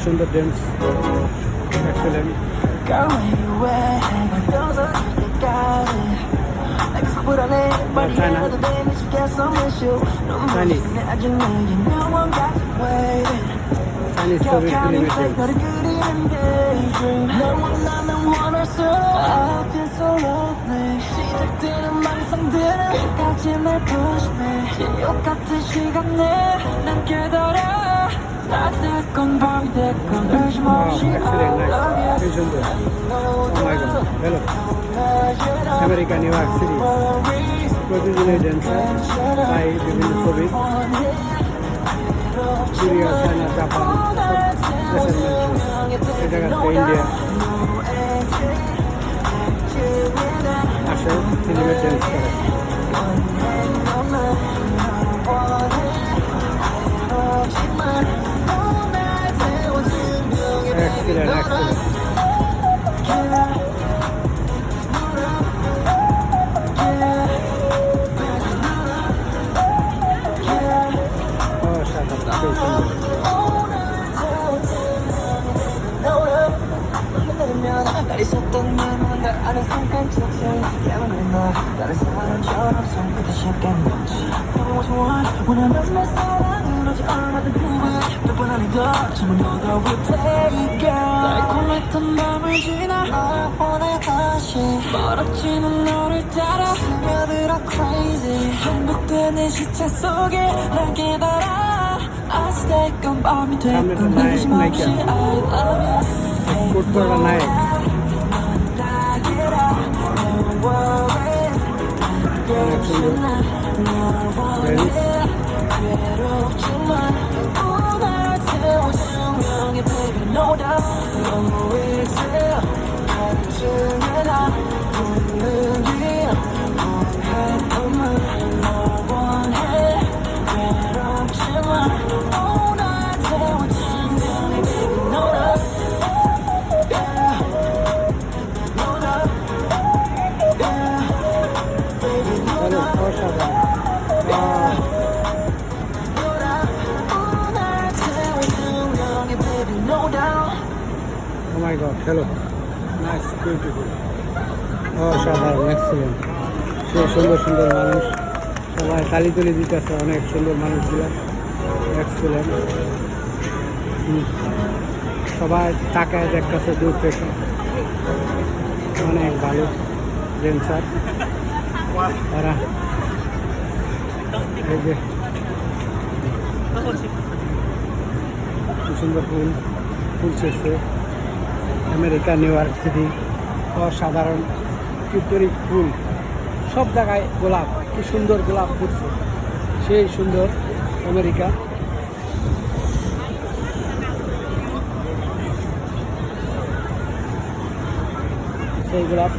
সুন্দর dance, excellent. China, Chinese, Chinese ছবির ফিল্মের আমেরিকা নিউ ইয়র্ক সিটি প্রতিদিনের ড্যান্সার তাই বিভিন্ন ছবি সিরিয়া, চায়না, জাপান, সব দেশের মানুষ ইন্ডিয়া আসে ফিল্মের ড্যান্স করে। Excellent, excellent. 날 있었던 맘은 날 아는 순간조차 깨우는 너 다른 사람처럼 손끝에 시작했는지 Never was one 원하는 내 사랑은 오직 얼마든 후회 몇 번 아니더 전부 너가 will take it 달콤했던 밤을 지나 널 원해 다시 멀어지는 너를 따라 스며들어 crazy 반복되는 시차 속에 날 깨달아 아직건 밤이 됐건 관심 없이 I love you Kurtlara naik. Oh my God, hello. Nice, beautiful. অসাধারণ, এক্সিলেন্ট। সে সুন্দর সুন্দর মানুষ সবাই তালি তুলি দিতেছে, অনেক সুন্দর মানুষগুলো, এক্সিলেন্ট। সবাই তাকায় দেখতেছে দূর থেকে, অনেক ভালো ড্যান্সার তারা। এই যে সুন্দর ফুল ফুলছে আমেরিকা নিউ ইয়র্ক সিটি, অসাধারণ কৃত্রিম ফুল, সব জায়গায় গোলাপ, কি সুন্দর গোলাপ ফুটছে, সেই সুন্দর আমেরিকা। সেই গোলাপ